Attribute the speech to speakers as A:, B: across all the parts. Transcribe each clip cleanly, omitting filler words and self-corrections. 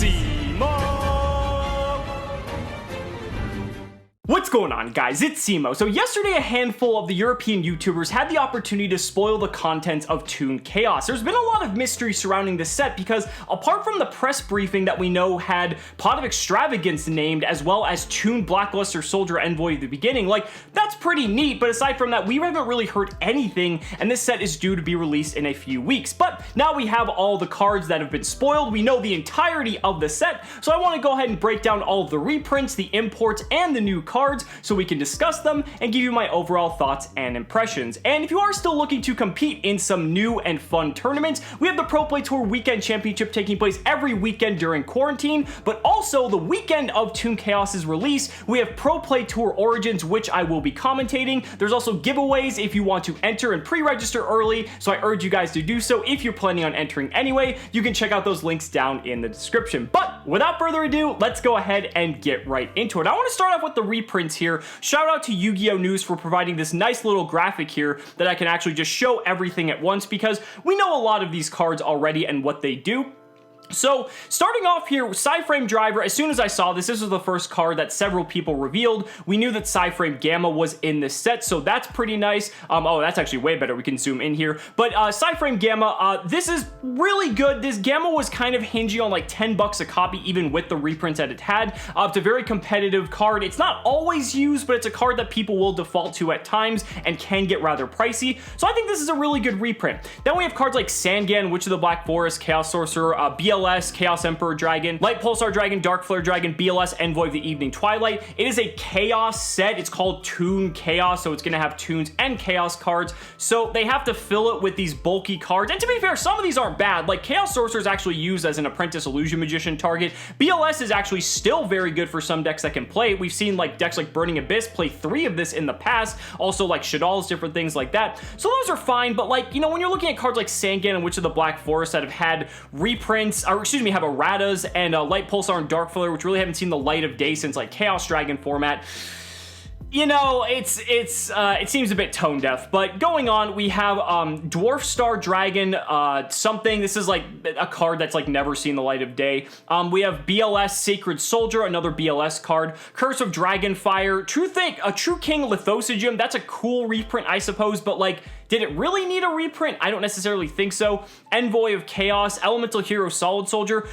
A: Cimoooooooo! What's going on, guys? It's Cimo. So yesterday, a handful of the European YouTubers had the opportunity to spoil the contents of Toon Chaos. There's been a lot of mystery surrounding this set because apart from the press briefing that we know had Pot of Extravagance named as well as Toon Blackluster Soldier Envoy at the beginning, like, that's pretty neat, but aside from that, we haven't really heard anything, and this set is due to be released in a few weeks. But now we have all the cards that have been spoiled, we know the entirety of the set, so I want to go ahead and break down all of the reprints, the imports, and the new cards so we can discuss them and give you my overall thoughts and impressions. And if you are still looking to compete in some new and fun tournaments, we have the Pro Play Tour Weekend Championship taking place every weekend during quarantine, but also the weekend of Toon Chaos's release, we have Pro Play Tour Origins, which I will be commentating. There's also giveaways if you want to enter and pre-register early, so I urge you guys to do so if you're planning on entering anyway. You can check out those links down in the description. But without further ado, let's go ahead and get right into it. I want to start off with the reprints here. Shout out to Yu-Gi-Oh! News for providing this nice little graphic here that I can actually just show everything at once because we know a lot of these cards already and what they do. So, starting off here, Psyframe Driver, as soon as I saw this, this was the first card that several people revealed. We knew that Psyframe Gamma was in this set, so that's pretty nice. Oh, that's actually way better. We can zoom in here. But Psyframe Gamma, this is really good. This Gamma was kind of hinging on like 10 bucks a copy, even with the reprints that it had. It's a very competitive card. It's not always used, but it's a card that people will default to at times and can get rather pricey. So I think this is a really good reprint. Then we have cards like Sangan, Witch of the Black Forest, Chaos Sorcerer, BLS, Chaos Emperor Dragon, Light Pulsar Dragon, Dark Flare Dragon, BLS, Envoy of the Evening Twilight. It is a Chaos set. It's called Toon Chaos, so it's going to have Toons and Chaos cards. So they have to fill it with these bulky cards. And to be fair, some of these aren't bad. Like Chaos Sorcerer is actually used as an Apprentice Illusion Magician target. BLS is actually still very good for some decks that can play it. We've seen like decks like Burning Abyss play 3 of this in the past. Also like Shadal's, different things like that. So those are fine, but like, you know, when you're looking at cards like Sangan and Witch of the Black Forest that have had reprints, or excuse me, have erratas and Light Pulsar and Dark Flare, which really haven't seen the light of day since like Chaos Dragon format. You know, it seems a bit tone deaf, but going on, we have Dwarf Star Dragon, something. This is like a card that's like never seen the light of day. We have BLS Sacred Soldier, another BLS card. Curse of Dragonfire, True King Lithosygem. That's a cool reprint, I suppose, but like, did it really need a reprint? I don't necessarily think so. Envoy of Chaos, Elemental Hero Solid Soldier.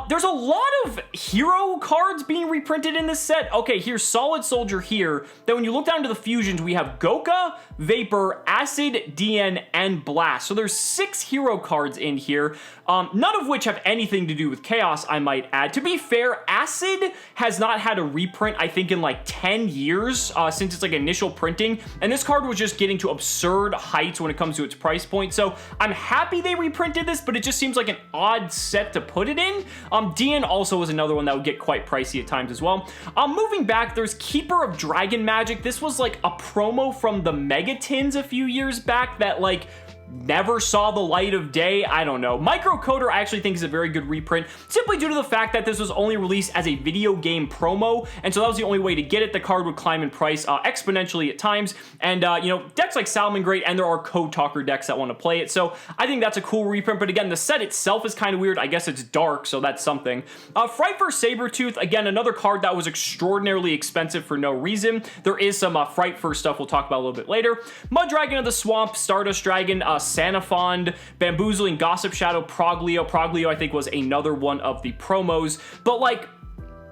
A: There's a lot of hero cards being reprinted in this set. Okay, here's Solid Soldier here. Then when you look down to the fusions, we have Goka, Vapor, Acid, DN, and Blast. So there's 6 hero cards in here, none of which have anything to do with Chaos, I might add. To be fair, Acid has not had a reprint, I think, in like 10 years since its like initial printing, and this card was just getting to absurd heights when it comes to its price point. So I'm happy they reprinted this, but it just seems like an odd set to put it in. DN also was another one that would get quite pricey at times as well. Moving back, there's Keeper of Dragon Magic. This was like a promo from the Megatins a few years back that like never saw the light of day. I don't know. Microcoder I actually think is a very good reprint, simply due to the fact that this was only released as a video game promo, and so that was the only way to get it. The card would climb in price exponentially at times, and you know, decks like Salamangreat, and there are Code Talker decks that want to play it, so I think that's a cool reprint. But again, the set itself is kind of weird. I guess it's dark, so that's something. Frightfur Sabretooth, again, another card that was extraordinarily expensive for no reason. There is some Frightfur stuff we'll talk about a little bit later. Mud Dragon of the Swamp, Stardust Dragon, Sanafond, Bamboozling Gossip Shadow, Proglio. Proglio, I think, was another one of the promos. But, like,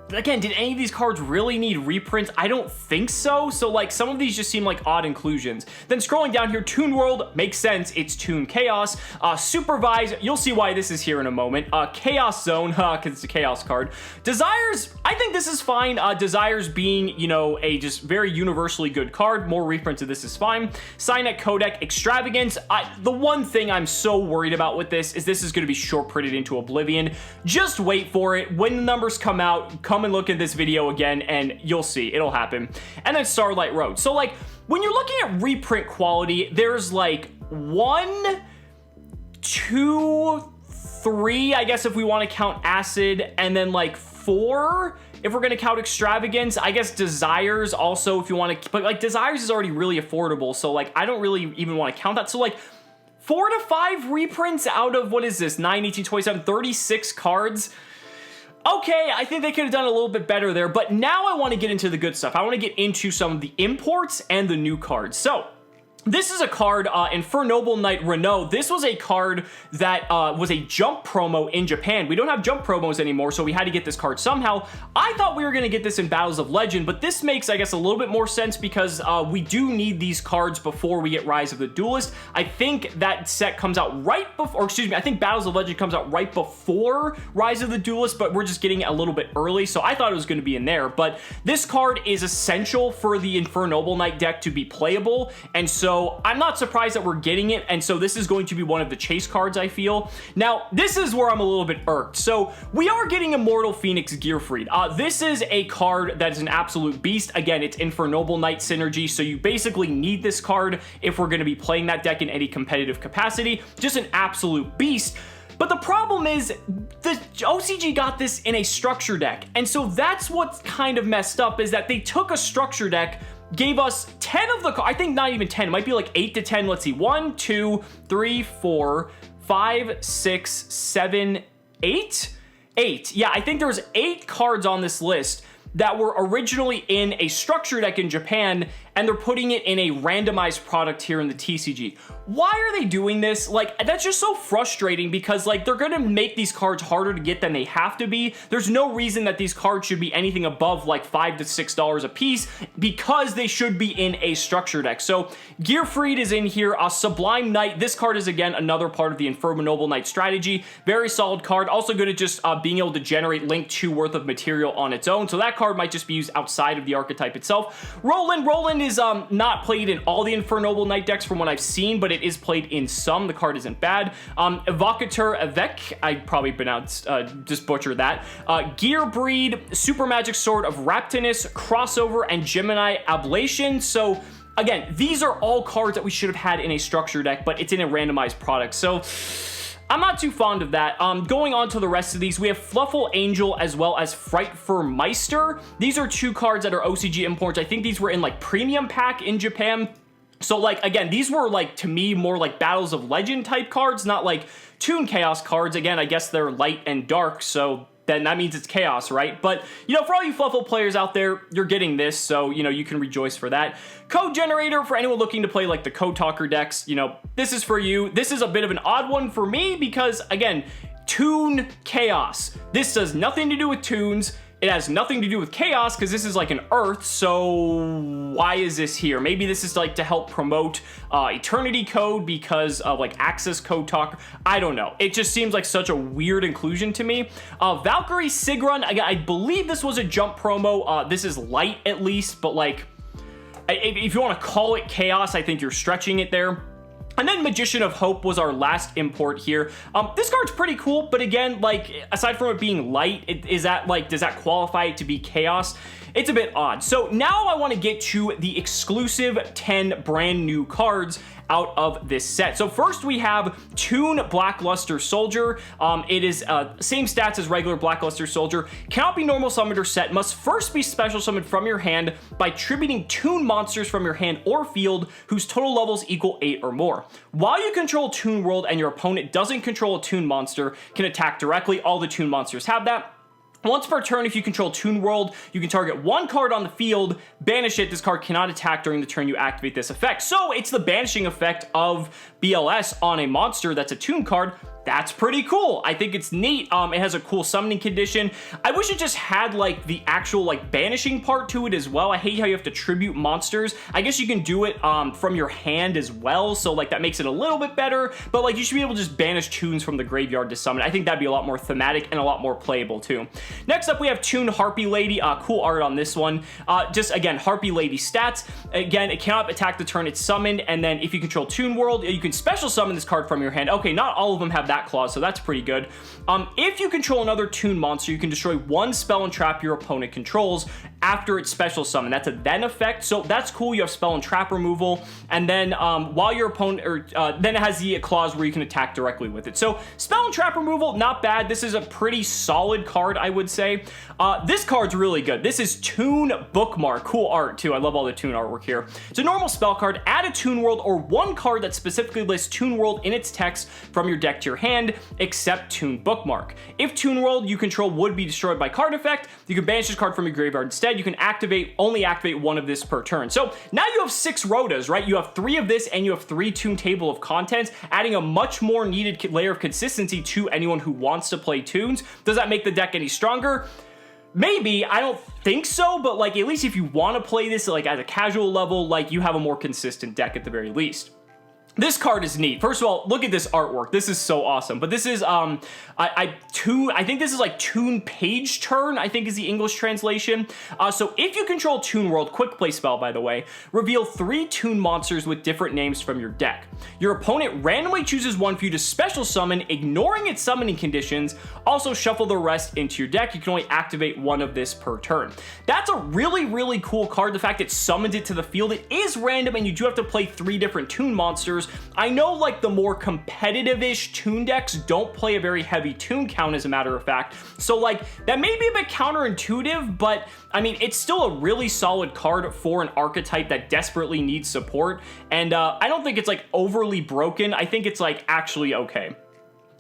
A: again, did any of these cards really need reprints? I don't think so. So, like, some of these just seem like odd inclusions. Then scrolling down here, Toon World, makes sense. It's Toon Chaos. Supervise, you'll see why this is here in a moment. Chaos Zone, because it's a Chaos card. Desires, I think this is fine. Desires being, you know, a just very universally good card. More reprints of this is fine. Signet Codec, Extravagance. The one thing I'm so worried about with this is going to be short printed into oblivion. Just wait for it. When the numbers come out, come and look at this video again and you'll see it'll happen. And then Starlight Road. So like when you're looking at reprint quality, there's like 1, 2, 3, I guess if we want to count Acid, and then like 4 if we're going to count Extravagance. I guess Desires also if you want to, but like Desires is already really affordable, so like I don't really even want to count that. So like 4 to 5 reprints out of, what is this, 9, 18, 27, 36 cards. okay, I think they could have done a little bit better there, but now I want to get into the good stuff. I want to get into some of the imports and the new cards. So this is a card, Infernoble Knight Renault. This was a card that was a jump promo in Japan. We don't have jump promos anymore, so we had to get this card somehow. I thought we were going to get this in Battles of Legend, but this makes, I guess, a little bit more sense because we do need these cards before we get Rise of the Duelist. I think that set comes out right before, or excuse me, I think Battles of Legend comes out right before Rise of the Duelist, but we're just getting it a little bit early, so I thought it was going to be in there. But this card is essential for the Infernoble Knight deck to be playable, and so I'm not surprised that we're getting it, and so this is going to be one of the chase cards, I feel. Now, this is where I'm a little bit irked. So we are getting Immortal Phoenix Gearfried. This is a card that is an absolute beast. Again, it's Infernoble Knight synergy, so you basically need this card if we're going to be playing that deck in any competitive capacity. Just an absolute beast. But the problem is, the OCG got this in a structure deck, and so that's what's kind of messed up, is that they took a structure deck, gave us 10 of the, I think not even 10, it might be like 8 to 10, let's see, 1, 2, 3, 4, 5, 6, 7, 8? 8, yeah, I think there's 8 cards on this list that were originally in a structure deck in Japan, and they're putting it in a randomized product here in the TCG. Why are they doing this? Like, that's just so frustrating because, like, they're gonna make these cards harder to get than they have to be. There's no reason that these cards should be anything above, like, $5 to $6 a piece because they should be in a structure deck. So, Gearfried is in here. Sublime Knight, this card is, again, another part of the Infernoble Knight strategy. Very solid card. Also good at just being able to generate Link 2 worth of material on its own. So that card might just be used outside of the archetype itself. Roland is not played in all the Infernoble Knight decks from what I've seen, but it is played in some. The card isn't bad. Evocateur Avec, I probably pronounced, just butchered that. Gearbreed, Super Magic Sword of Raptinus, Crossover, and Gemini Ablation. So again, these are all cards that we should have had in a structure deck, but it's in a randomized product. So I'm not too fond of that. Going on to the rest of these, we have Fluffle Angel as well as Frightfur Meister. These are 2 cards that are OCG imports. I think these were in like premium pack in Japan. So like, again, these were like, to me, more like Battles of Legend type cards, not like Toon Chaos cards. Again, I guess they're light and dark, so then that means it's chaos, right? But, you know, for all you Fluffle players out there, you're getting this, so, you know, you can rejoice for that. Code Generator, for anyone looking to play, like, the Code Talker decks, you know, this is for you. This is a bit of an odd one for me because, again, Toon Chaos. This does nothing to do with Toons. It has nothing to do with Chaos because this is like an Earth, so why is this here? Maybe this is like to help promote Eternity Code because of like Access Code Talker. I don't know. It just seems like such a weird inclusion to me. Valkyrie Sigrun, I believe this was a jump promo. This is light at least, but like, if you want to call it Chaos, I think you're stretching it there. And then Magician of Hope was our last import here. This card's pretty cool, but again, like, aside from it being light, does that qualify it to be Chaos? It's a bit odd. So now I want to get to the exclusive 10 brand new cards out of this set. So first we have Toon Blackluster Soldier. It is same stats as regular Blackluster Soldier. Cannot be normal summoned or set. Must first be special summoned from your hand by tributing Toon monsters from your hand or field whose total levels equal 8 or more. While you control Toon World and your opponent doesn't control a Toon monster, can attack directly. All the Toon monsters have that. Once per turn, if you control Toon World, you can target 1 card on the field, banish it. This card cannot attack during the turn you activate this effect. So it's the banishing effect of BLS on a monster that's a Toon card. That's pretty cool. I think it's neat. It has a cool summoning condition. I wish it just had like the actual like banishing part to it as well. I hate how you have to tribute monsters. I guess you can do it from your hand as well. So like that makes it a little bit better, but like you should be able to just banish Toons from the graveyard to summon. I think that'd be a lot more thematic and a lot more playable too. Next up, we have Toon Harpy Lady. Cool art on this one. Just again, Harpy Lady stats. Again, it cannot attack the turn it's summoned. And then if you control Toon World, you can special summon this card from your hand. Okay, not all of them have that clause, so that's pretty good. If you control another Toon monster, you can destroy 1 spell and trap your opponent controls after it's special summon. That's a then effect, so that's cool. You have spell and trap removal, and then while your opponent, or then it has the clause where you can attack directly with it. So spell and trap removal, not bad. This is a pretty solid card, I would say. This card's really good. This is Toon Bookmark. Cool art too. I love all the Toon artwork here. It's a normal spell card. Add a Toon World or 1 card that specifically lists Toon World in its text from your deck to your hand.
B: hand, except Toon Bookmark. If Toon World you control would be destroyed by card effect, you can banish this card from your graveyard instead. You can only activate one of this per turn. So now you have 6 Rotas, right? You have 3 of this and you have 3 Toon Table of Contents, adding a much more needed layer of consistency to anyone who wants to play Toons. Does that make the deck any stronger? Maybe. I don't think so, but like at least if you want to play this like at a casual level, like you have a more consistent deck at the very least. This card is neat. First of all, look at this artwork. This is so awesome. But this is I think this is like Toon Page Turn, I think is the English translation. So if you control Toon World, quick play spell by the way, reveal 3 Toon monsters with different names from your deck. Your opponent randomly chooses one for you to special summon, ignoring its summoning conditions. Also shuffle the rest into your deck. You can only activate one of this per turn. That's a really, really cool card. The fact it summons it to the field, it is random and you do have to play 3 different Toon monsters. I know like the more competitive-ish Toon decks don't play a very heavy Toon count as a matter of fact, so like that may be a bit counterintuitive, but I mean it's still a really solid card for an archetype that desperately needs support, and I don't think it's like overly broken. I think it's like actually okay.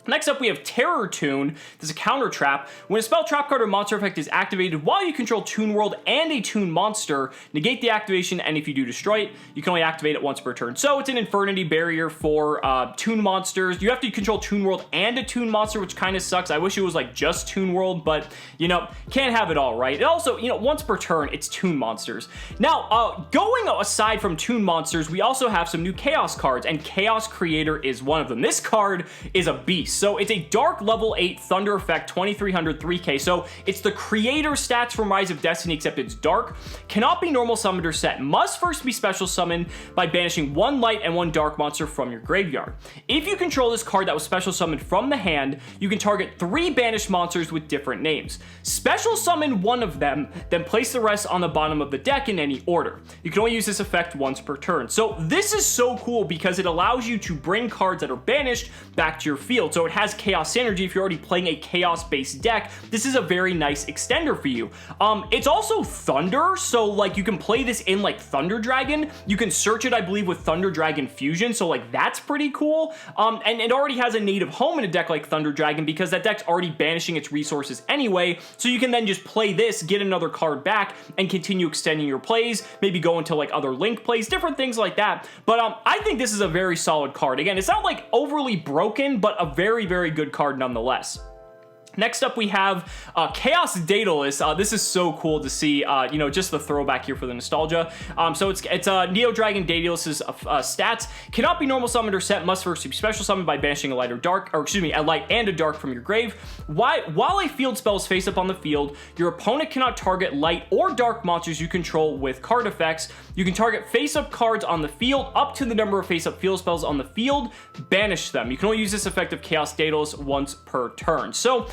B: Next up, we have Terror Toon. This is a counter trap. When a spell, trap card, or monster effect is activated while you control Toon World and a Toon monster, negate the activation, and if you do destroy it, you can only activate it once per turn. So it's an Infernity barrier for Toon monsters. You have to control Toon World and a Toon monster, which kind of sucks. I wish it was like just Toon World, but you know, can't have it all, right? It also, you know, once per turn, it's Toon monsters. Now, going aside from Toon monsters, we also have some new Chaos cards, and Chaos Creator is one of them. This card is a beast. So it's a dark level 8 thunder effect, 2300 3k. So it's the creator stats from Rise of Destiny, except it's dark. Cannot be normal summoned or set. Must first be special summoned by banishing 1 light and 1 dark monster from your graveyard. If you control this card that was special summoned from the hand, you can target 3 banished monsters with different names. Special summon one of them, then place the rest on the bottom of the deck in any order. You can only use this effect once per turn. So this is so cool because it allows you to bring cards that are banished back to your field. So it has Chaos Synergy. If you're already playing a Chaos-based deck, this is a very nice extender for you. It's also Thunder, so like you can play this in like Thunder Dragon. You can search it, I believe, with Thunder Dragon Fusion, so like that's pretty cool. And it already has a native home in a deck like Thunder Dragon because that deck's already banishing its resources anyway, so you can then just play this, get another card back, and continue extending your plays, maybe go into like other Link plays, different things like that. But I think this is a very solid card. Again, it's not like overly broken, but a very, very good card nonetheless. Next up, we have Chaos Daedalus. This is so cool to see, you know, just the throwback here for the nostalgia. So it's Neo Dragon Daedalus's stats. Cannot be normal summoned or set. Must first be special summoned by banishing a light or dark, or excuse me, a light and a dark from your grave. While a field spell is face up on the field, your opponent cannot target light or dark monsters you control with card effects. You can target face up cards on the field up to the number of face up field spells on the field. Banish them. You can only use this effect of Chaos Daedalus once per turn. So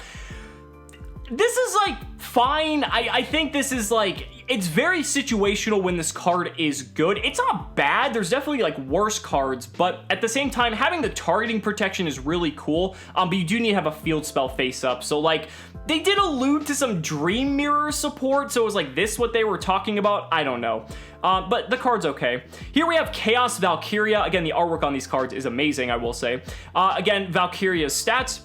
B: this is like fine. I think this is like, it's very situational when this card is good. It's not bad. There's definitely like worse cards, but at the same time, having the targeting protection is really cool. But you do need to have a field spell face up. So like they did allude to some Dream Mirror support. So it was like this what they were talking about? I don't know. But the card's okay. Here we have Chaos Valkyria. Again, the artwork on these cards is amazing, I will say. Again, Valkyria's stats.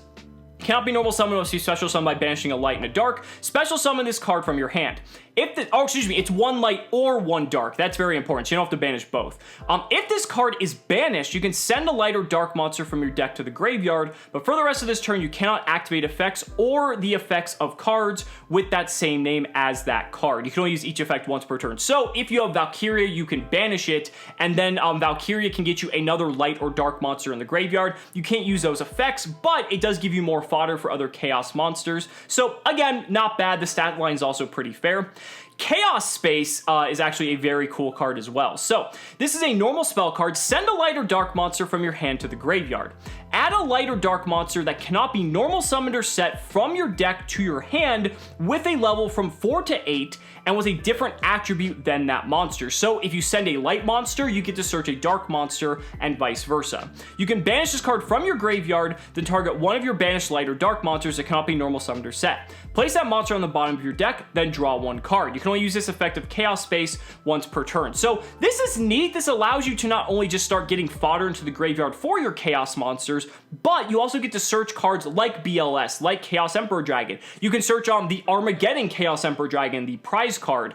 B: Cannot be normal summon unless you special summon by banishing a light and a dark. Special summon this card from your hand. It's 1 light or 1 dark. That's very important, so you don't have to banish both. If this card is banished, you can send a light or dark monster from your deck to the graveyard, but for the rest of this turn, you cannot activate effects or the effects of cards with that same name as that card. You can only use each effect once per turn. So if you have Valkyria, you can banish it, and then Valkyria can get you another light or dark monster in the graveyard. You can't use those effects, but it does give you more fodder for other chaos monsters. So again, not bad. The stat line is also pretty fair. Chaos Space is actually a very cool card as well. So this is a normal spell card. Send a light or dark monster from your hand to the graveyard. Add a light or dark monster that cannot be normal summoned or set from your deck to your hand with a level from 4 to 8 and with a different attribute than that monster. So if you send a light monster, you get to search a dark monster and vice versa. You can banish this card from your graveyard, then target one of your banished light or dark monsters that cannot be normal summoned or set. Place that monster on the bottom of your deck, then draw 1 card. You can can only use this effective Chaos Space once per turn. So this is neat. This allows you to not only just start getting fodder into the graveyard for your Chaos monsters, but you also get to search cards like BLS, like Chaos Emperor Dragon. You can search on the Armageddon Chaos Emperor Dragon, the prize card.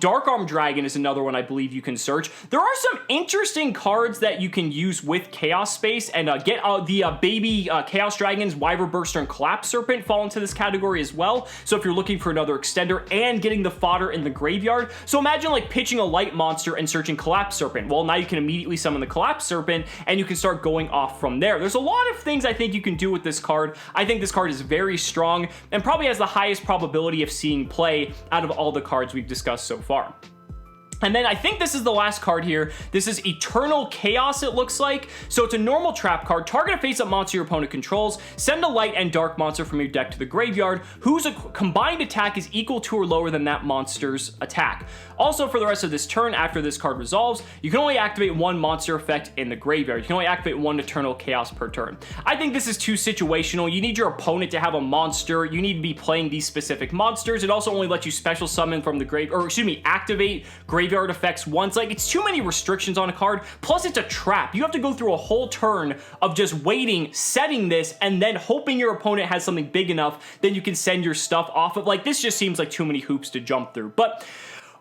B: Dark Arm Dragon is another one I believe you can search. There are some interesting cards that you can use with Chaos Space, and get the baby Chaos Dragons, Wyvern Burster, and Collapse Serpent fall into this category as well. So if you're looking for another extender and getting the fodder in the graveyard, so imagine like pitching a light monster and searching Collapse Serpent. Well, now you can immediately summon the Collapse Serpent and you can start going off from there. There's a lot of things I think you can do with this card. I think this card is very strong and probably has the highest probability of seeing play out of all the cards we've discussed so far. And then I think this is the last card here. This is Eternal Chaos, it looks like. So it's a normal trap card. Target a face-up monster your opponent controls. Send a light and dark monster from your deck to the graveyard, whose combined attack is equal to or lower than that monster's attack. Also, for the rest of this turn, after this card resolves, you can only activate one monster effect in the graveyard. You can only activate one Eternal Chaos per turn. I think this is too situational. You need your opponent to have a monster. You need to be playing these specific monsters. It also only lets you special summon from the activate graveyard effects once. Like, it's too many restrictions on a card. Plus, it's a trap. You have to go through a whole turn of just waiting, setting this, and then hoping your opponent has something big enough that you can send your stuff off of. Like, this just seems like too many hoops to jump through. But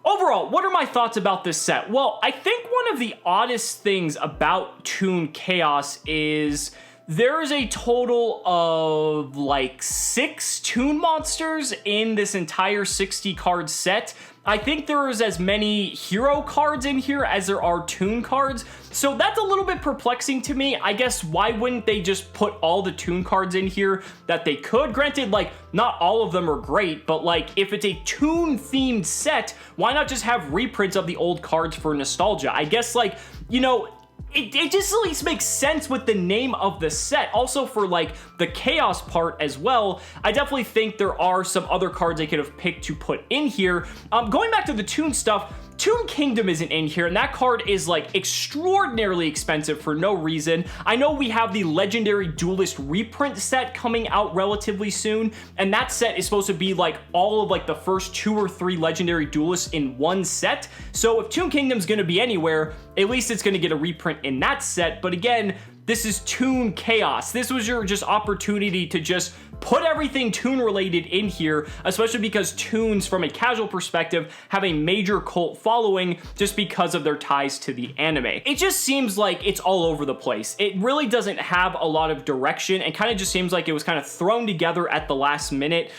B: overall, what are my thoughts about this set? Well, I think one of the oddest things about Toon Chaos is there is a total of like 6 Toon monsters in this entire 60 card set. I think there is as many hero cards in here as there are Toon cards, so that's a little bit perplexing to me. I guess why wouldn't they just put all the Toon cards in here that they could? Granted, like, not all of them are great, but like, if it's a Toon themed set, why not just have reprints of the old cards for nostalgia? I guess, like, you know, it just at least makes sense with the name of the set. Also, for like the Chaos part as well, I definitely think there are some other cards they could have picked to put in here. Going back to the Toon stuff, Toon Kingdom isn't in here, and that card is like extraordinarily expensive for no reason. I know we have the Legendary Duelist reprint set coming out relatively soon, and that set is supposed to be like all of like the first 2 or 3 Legendary Duelists in one set. So if Toon Kingdom's gonna be anywhere, at least it's gonna get a reprint in that set. But again, this is Toon Chaos. This was your just opportunity to just put everything Toon related in here, especially because Toons, from a casual perspective, have a major cult following just because of their ties to the anime. It just seems like it's all over the place. It really doesn't have a lot of direction and kind of just seems like it was kind of thrown together at the last minute.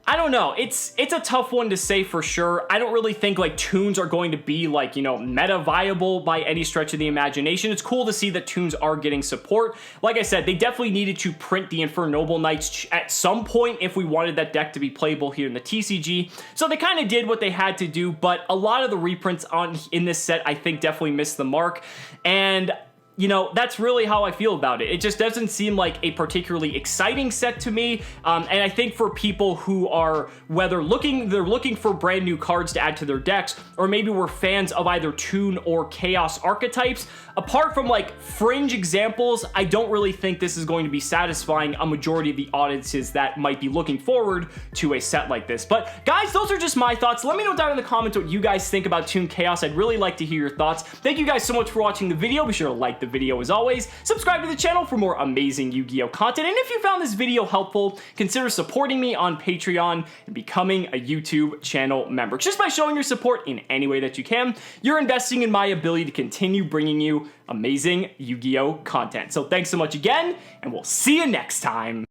B: I don't know. It's a tough one to say for sure. I don't really think like Toons are going to be like, you know, meta viable by any stretch of the imagination. It's cool to see that Toons are getting support. Like I said, they definitely needed to print the Infernoble Knights at some point if we wanted that deck to be playable here in the TCG. So they kind of did what they had to do, but a lot of the reprints in this set I think definitely missed the mark. And you know, that's really how I feel about it. It just doesn't seem like a particularly exciting set to me. And I think for people who are, whether they're looking for brand new cards to add to their decks, or maybe we're fans of either Toon or Chaos archetypes, apart from like fringe examples, I don't really think this is going to be satisfying a majority of the audiences that might be looking forward to a set like this. But guys, those are just my thoughts. Let me know down in the comments what you guys think about Toon Chaos. I'd really like to hear your thoughts. Thank you guys so much for watching the video. Be sure to like the video as always. Subscribe to the channel for more amazing Yu-Gi-Oh content. And if you found this video helpful, consider supporting me on Patreon and becoming a YouTube channel member. Just by showing your support in any way that you can, you're investing in my ability to continue bringing you amazing Yu-Gi-Oh content. So thanks so much again, and we'll see you next time.